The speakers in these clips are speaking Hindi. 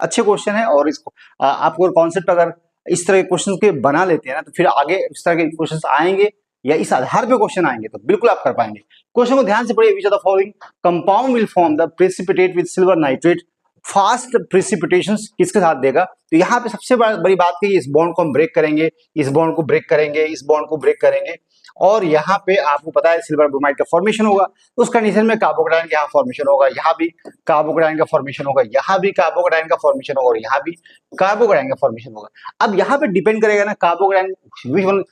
अच्छे क्वेश्चन है और इसको आपको कॉन्सेप्ट अगर इस तरह के क्वेश्चन के बना लेते हैं ना, तो फिर आगे इस तरह के क्वेश्चन आएंगे या इस आधार पे क्वेश्चन आएंगे तो बिल्कुल आप कर पाएंगे। क्वेश्चन को ध्यान से पढ़िए। Which of the following compound will form the precipitate with silver nitrate, fast precipitation किसके साथ देगा? तो यहाँ पे सबसे बड़ी बात की इस बॉन्ड को हम ब्रेक करेंगे, इस बॉन्ड को ब्रेक करेंगे, इस बॉन्ड को ब्रेक करेंगे, और यहाँ पे आपको पता है सिल्वर ब्रोमाइड का फॉर्मेशन होगा। उस कंडीशन में कार्बोकेटायन यहाँ फॉर्मेशन होगा, यहाँ भी कार्बोकेटायन का फॉर्मेशन होगा, यहाँ भी कार्बोकेटायन का फॉर्मेशन होगा, और यहाँ भी कार्बोकेटायन का फॉर्मेशन होगा। अब यहाँ पे डिपेंड करेगा ना कार्बोकेटायन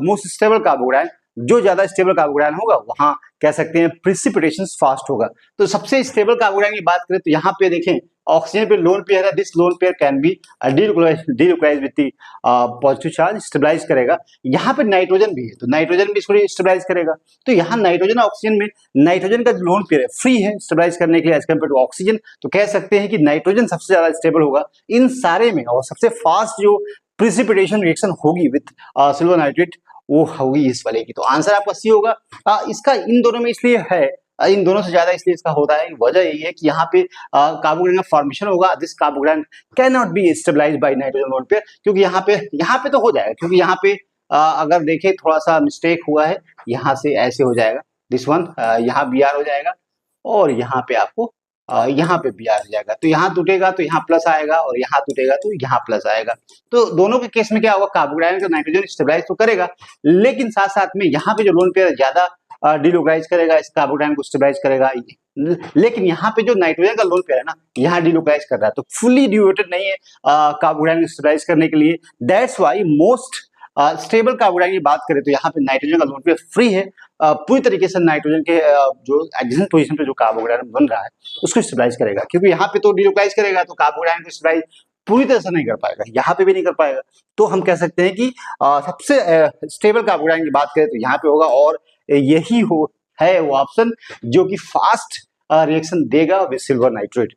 मोस्ट स्टेबल कार्बोकेटायन, जो ज्यादा स्टेबल कार्बोकेटायन होगा वहां कह सकते हैं प्रिसिपिटेशन फास्ट होगा। तो सबसे स्टेबल कार्बोकेटायन की बात करें तो यहाँ पे देखें ऑक्सीजन पे लोन पेयर है, this lone pair can be delocalise with the positive charge, stabilise करेगा। यहाँ पे नाइट्रोजन भी है तो नाइट्रोजन भी इसको स्टेबलाइज करेगा। तो यहाँ नाइट्रोजन ऑक्सीजन में नाइट्रोजन का लोन पेयर है फ्री है स्टेबलाइज करने के लिए एज कम्पेयर टू ऑक्सीजन, तो कह सकते हैं कि नाइट्रोजन सबसे ज्यादा स्टेबल होगा इन सारे में, और सबसे फास्ट जो प्रिसिपिटेशन रिएक्शन होगी विथ सिल्वर नाइट्रेट वो होगी इस वाले की। तो आंसर आपका सी होगा। इसका इन दोनों में इसलिए है, इन दोनों से ज्यादा इसलिए इसका होता है, वजह यही है कि यहाँ पे कार्बोकेटायन का फॉर्मेशन होगा, this carbocation can not be stabilised by nitrogen lone pair, क्योंकि यहाँ पे तो हो जाएगा, क्योंकि यहाँ पे अगर देखें थोड़ा सा मिस्टेक हुआ है, यहाँ से ऐसे हो जाएगा, दिस वन यहाँ बी आर हो जाएगा, और यहाँ पे आपको यहाँ पे बी आर हो जाएगा। तो यहाँ टूटेगा तो यहाँ प्लस आएगा, और यहाँ टूटेगा तो यहाँ प्लस आएगा। तो दोनों के केस में क्या होगा, कार्बोकेटायन का नाइट्रोजन स्टेबलाइज तो करेगा, लेकिन साथ साथ में यहाँ पे जो लोन पेयर ज्यादा डिलोकलाइज करेगा, इस कार्बोकेटायन को स्टेबलाइज करेगा, लेकिन यहाँ पे जो नाइट्रोजन का लोन पेयर है ना यहाँ डिलोकलाइज कर रहा है, तो फुल्ली डिवोटेड नहीं है कार्बोकेटायन को स्टेबलाइज करने के लिए। That's why most stable carbocation की बात करें तो यहाँ पे नाइट्रोजन का लोन पेयर फ्री है, पूरी तरीके से नाइट्रोजन के जो एडजेसेंट पोजीशन पे जो कार्बोकेटायन बन रहा है उसको स्टेबलाइज करेगा, क्योंकि यहाँ पे तो डिलोकलाइज करेगा तो कार्बोकेटायन को स्टेबलाइज पूरी तरह से नहीं कर पाएगा, यहाँ पे भी नहीं कर पाएगा। तो हम कह सकते हैं कि सबसे स्टेबल कार्बोकेटायन की बात करें तो यहाँ पे होगा, और यही है वो ऑप्शन जो कि फास्ट रिएक्शन देगा विद सिल्वर नाइट्रेट।